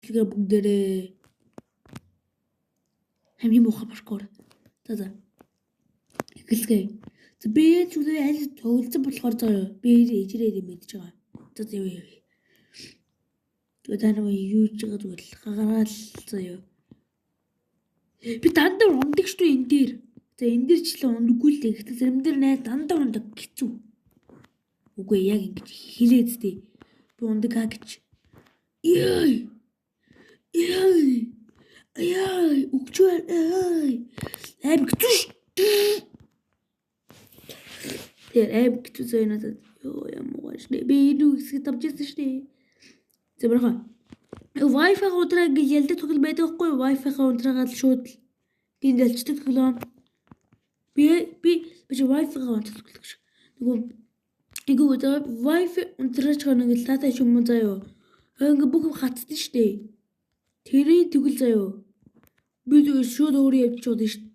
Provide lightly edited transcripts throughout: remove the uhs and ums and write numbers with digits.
Тэгээ бүгдээрээ хамгийн муухай паркур. За. Эхэлгээ. Би зүгээр аль тоглосон болохоор заяа. Би ижрээд мэдж байгаа. За яа. Тэгээ тань юу ч байгаа зүгээр л хагараал заяа. Би дандаа ундаг шүү энэ дээр. За энэ дээр ч л ундаггүй л дээ. Гэхдээ зарим дээр най дандаа ундаг хэцүү. Үгүй яг ингэж хэлээд дээ. Би ундаг гэж. Яй. Үгчээр аим гэж. Тэр аим гэж зөөнөд ёо ямуугаш би юу хэсэг тавьчихсан шүү дээ. За баха. Wi-Fi удраа гэж ялдаг төгөл байдаг хгүй Wi-Fi-га ундраагаад шууд гин залчдаг төлөө. Би Wi-Fi-га ундраад гэж. Нөгөө Wi-Fi ундраач хоног л таатай юм уу заяа. Ингээ бүх хатдсан шүү дээ. Тэрийн тэгвэл заяа. Би шууд өөрөө явж чад шүү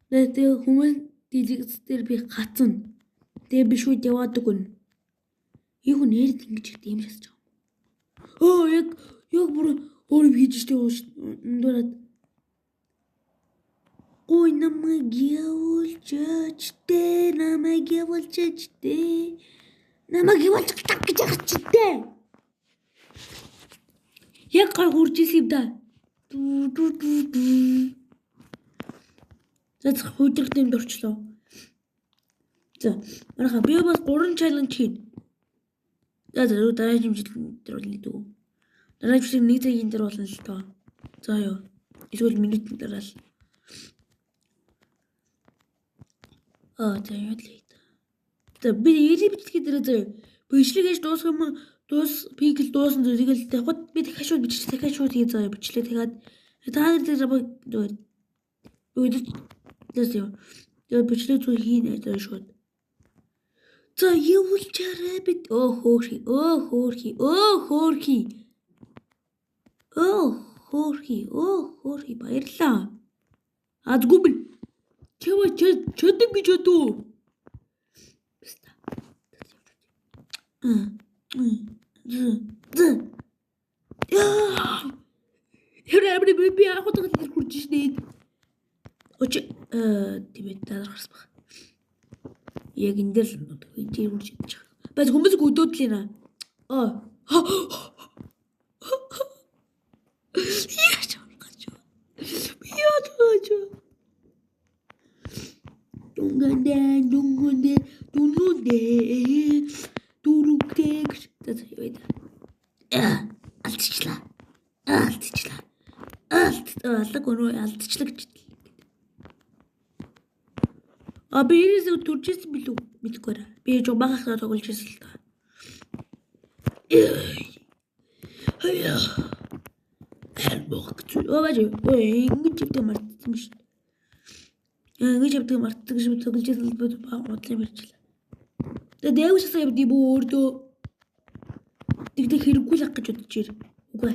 дээ. Тэгээ хүмүүс дэлгэцээр би гацсан. Тэгээ би шууд яваад өгнө. Ийгүү нэрд ингэж ихтэй юм шасч байгаа. Яг бүр өөрөө хийж штэ ундураад. Ой намайг явуулчаачтэй. Намайг явуулчих гэж ахчихтэй. Яг гар хурж исэн юм да. За хүйдрэх тэмд орчлоо. За марха би бас 3 challenge хийн. За дараа хэмжил дээр болно дүү. Дараа хэмжил 1 цагийн дээр болно л тоо. За ёо. Эсвэл минутын дараа л. За яа л. За би ирээ бичлэгээ дээр заяа. Бичлэгээс дуусах юм пикл дуусан зүйлийг л давхад би дахиад шууд бичлээ дахиад шууд хий заяа бичлээ тэгээд та нар дээр бичлээ зүй хийнэ заяа шууд. За явуулчаарай бид хөөрхи баярлаа. Азгүй би чаддаг гэж бодов. Хэрэг би ахад хурж шнэ. Тэмээ дарахс баг. Яг энэ дээр л тийм хурж идэж байгаа. Бас хүмүүс өдөөдлийнэ. Дунгандэ. Дүрүгтэйг. Алдчихлаа. Алдаг өнөө алдчихлаа гэж. Би ирээс төржсэн билүү мэдгүй. Би жоо багахлаа тоглож ирсэн л та. Ингэж явдаг мартсан биш. Ингэж явдаг мартдаг гэж тоглож ирсэн л бодлоо мэрчлээ. Тэгээд дэвшсэн юм ди бөөрдөө. Тэгдэг хэрэггүй л ах гэж бодож ир. Үгүй.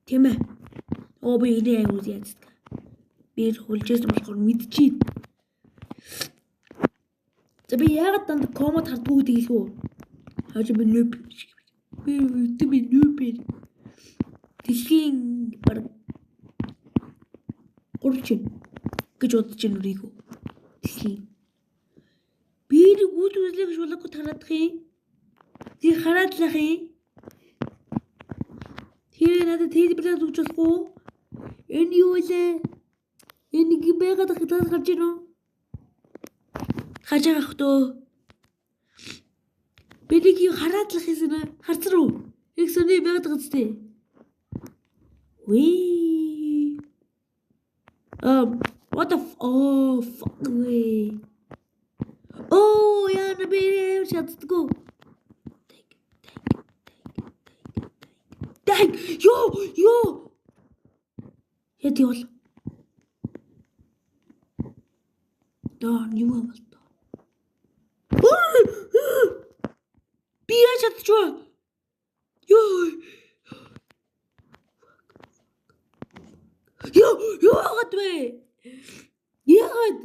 Тийм ээ. Би энэ аюул яцдаг. Би хулжээс болохоор мэдчихээ. За би яагаад данд комод хардгүй тэгэлгүй. Хаач би нөп. Би нөп. Дэлхийн баг 3 гэж бодож ин үрийгөө. Дэлхийн. Би нэг үйл үзлийг шулаагүй тараадах юм. Тий хараадлах юм. Тэр надад хэлбэрээ зүгж болохгүй. Энэ юу вэ? Энэ гибэгаад хатаад гарч ирнэ. Хажаах тоо. Бинийг юу хараадлах юм аа? Харцар уу? Их сони байгаад байгаа зү. What the fuck way. Яна би шатдаггүй. Дай. Ёо. Яд явал. Юу юм бол. Би шатчихва. Ёо, гатвэ. Яад.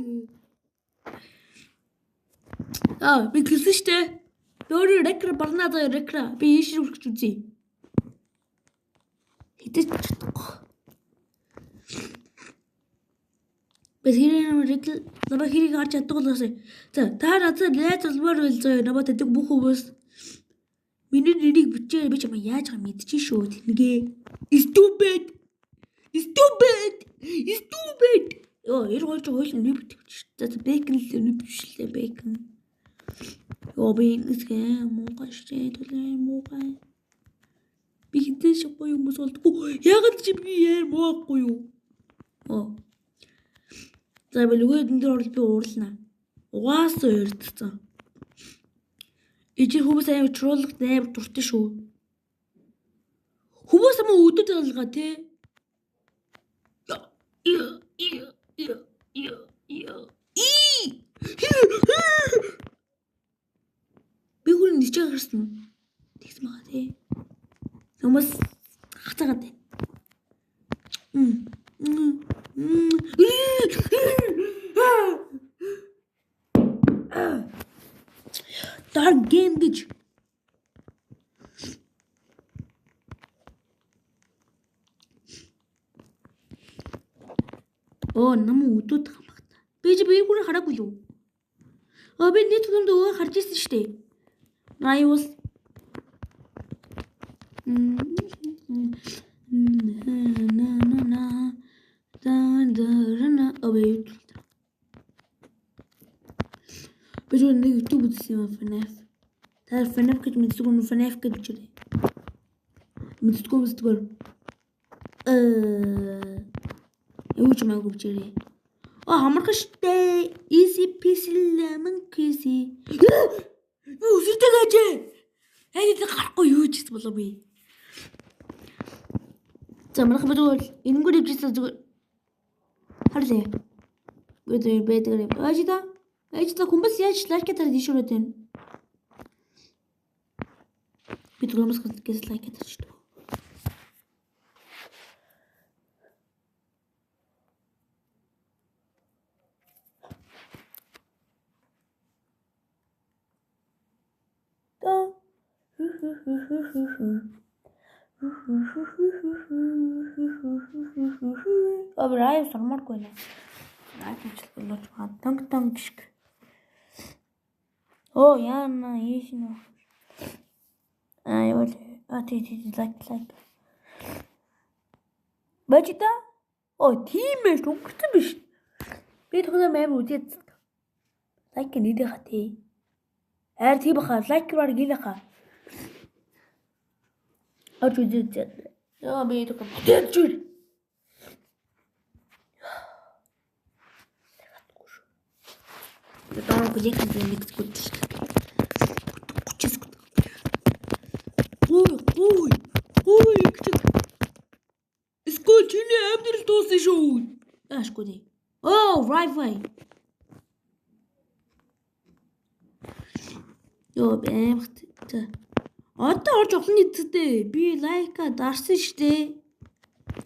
Би хэлсэн штэ. Дөөр рекра барнаа рекра. Би ийшэр үргэж үзье. Хитэж чадахгүй. Намайг хэрийг харж чаддаг болоос. За та надад найз олмоор байлзаа. Намайг тадаг бүх хүмүүс миний нэрийг бичээ би чамаа яаж байгаа мэдчихээн шүү. Тэнэгээ. Stupid. Йоо, 92 хойлон нэр битгэж шүү. За бэкон л нэр бичлээ бэкон. Йоо би ингэсгээ муугай шээ төлөө муугай. Би хинтээ шахгүй юм болдгоо. Ягаад чи би яар муухгүй юу? Оо. За би нөгөөдөн дээр орол би уурлана. Угаасаа өрдсөн. Ичи хүмүүс амар троллог амар дуртай шүү. Хүмүүс амаа өдөд алгаа те. Би хүн ничээ гарсан. Тэгс мага те. Хүмүүс хацаагаад байна. Dark game гэж. Оо, намайг өдөөд хамагта. Би бүр хараагүй юу? Би нэг түмд өвөө харж ирсэн шүү дээ. Райвус. Би зөв нэг YouTube үзсэн юм FNAF. Та FNAF гэж мэддэг нь FNAF гэж үчирээ. Мэддэг. Юу ч маяг үчирээ. Хамархан штэ. Easy peasy lemon crazy. Үсэрдэг ажээ. Хайд гарахгүй юу ч гэсэн болоо би. За манайхан бодвол энэгээр ивжсэн зүгээр. Харлаа. Өдөр бэдгэр. Ажида хүмүүс яаж лайк гэдэг дишүүрээд байна. Би түрүүмс гэс лайк гэдэг шүү. Абрай сармаргүй нэ. Наачил болооч маа танг гიშг. Оо яана ийшнэ. Яа тий лайк. Бачита? Оо тийм ээ өнгөрсөн биш. Би тэгвэл амар үдээд. Лайк нэрээ хатээ. Аар тийм баха лайк руу гинэ ха. Аж үдээд. Яа би тэгвэл үдээд. Там где-то микс кутишь. Ой, скотчили амдэр туусан шүү. Аашгүй дээ. Right way. Йоо, бэмхт. Одоо орж олно эцтэй. Би лайка дарсан штэ.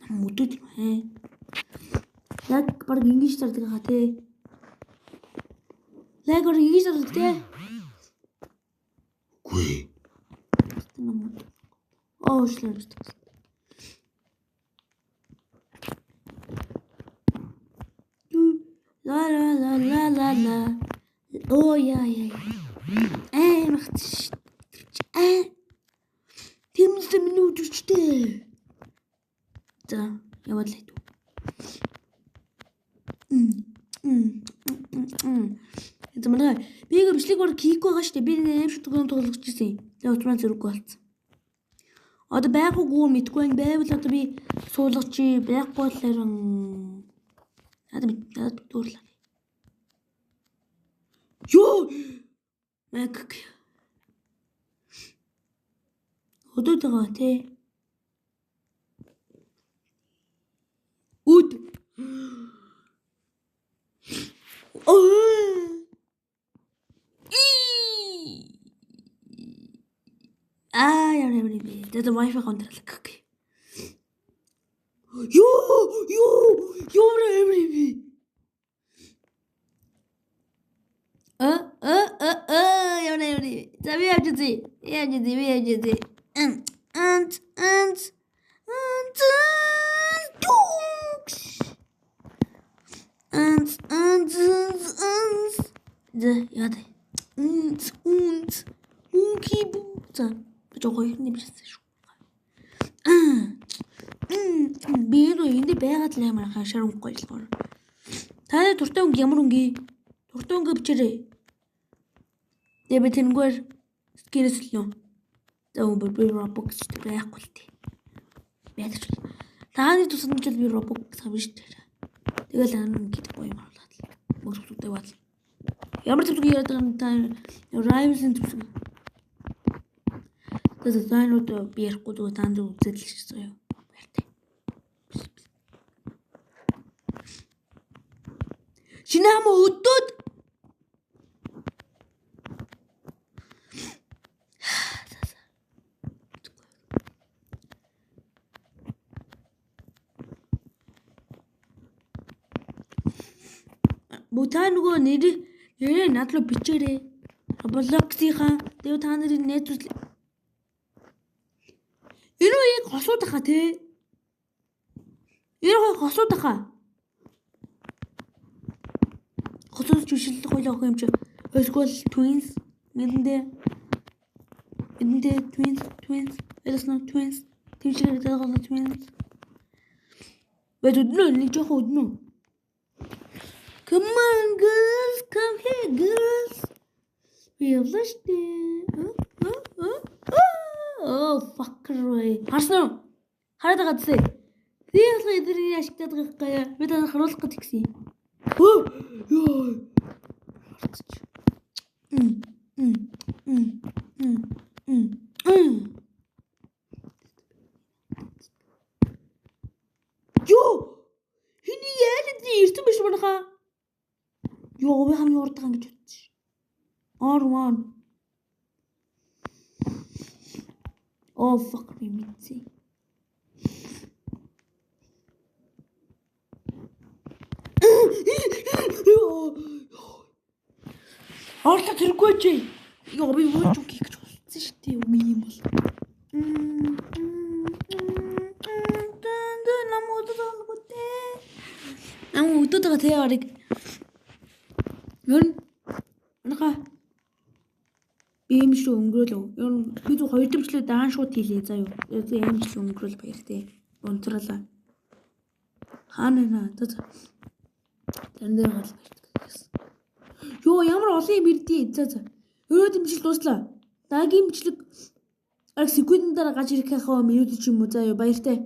Мөдөд юм ээ. Яг баг ингэж тардаг хаа те. Лайк орж ингэж тардаг те. Үгүй. Шлэр. La. Оо яа. Махт. Тэмс минут үчтэй. За, яваад л хэв. Замана би ингээ бичлэг бол хийхгүй байгаа штэ. Би аим шиг тоглож ирсэн. Тэгээ утмаа зэрэггүй болсон. Одоо байгаагүй мэдгүй байвал одоо би суулгач байхгүй болохоор надад дуурлаа. Ёо! Мэг. Өдөөд байгаа тий. Үд. Яа. Это Wi-Fi контроль. Ёо. Яа. За жоо юм бишсэн шүү. Би энд байгаад л амар хашаар өнгөгүй л. Та туртай өнгө ямар өнгө? Туртай өнгө бичээрэй. Тэгээ би тэнгэр скинэс лөө. За өнгө би Roblox байхгүй л тий. Ядаж. Тааны тусанд ч би Roblox хавна шүү дээ. Тэгэл ан гэдэг юм болоод л. Мөрөстэй бат. Ямар ч зүйл яриад байгаа та Rivals-ын төсөв. Тэгээд таанууд би ярихгүй зүгээр таанд үзэл л шүү дээ. Баяртай. Шинэм өдөөд Бутаа нөгөө нэрээ надлаа бичээрэй. Roblox-ийнхаа тэгээ та нарын найзууд энэ яг хосууд хаа те. Энэ хосууд хаа. Хосууд жишээлх хойлоо юм чи. Эсвэл twins мэдэндээ twins. Элэснэ twins. Тэмчээр гэдэг нь twins. Бод өднө нэг жоох өднө. Come on, girls. Come here, girls. We have lost it. Oh, fucker. Харсан уу? Хараад байгаа зү. Тэгээд эдний ашигтаад байгаа гая. Би таныг харуулах гэж гисэн. Ёо! Хиний яалт ирсэн биш манайхаа. Ёо, би хамгийн урд байгаа гэж бодчих. R1. Oh, fuck me, Mitzi. Оролцоо тэргүй чи. Ёо, би юу ч хийх гэж болсон шүү дээ. Үгүй юм бол. Намаа өдөөд байгаа тэ орыг. Ер нь манайхаа би юм шүү өнгөрөөлөө. Ер нь би зөв 2 дэмжлээ даан шууд хийлээ заа юу. Ийм ч өнгөрөөл баяртай. Унтраалаа. Хаана за. Тэн дээр гал баяртай. Ёо ямар олон юм ирдээ. За. Өрөө дэмжил дуслаа. Дагийн бичлэг арг секундын дараа гаж ирэх хаа минут ч юм уу заа юу баяртай.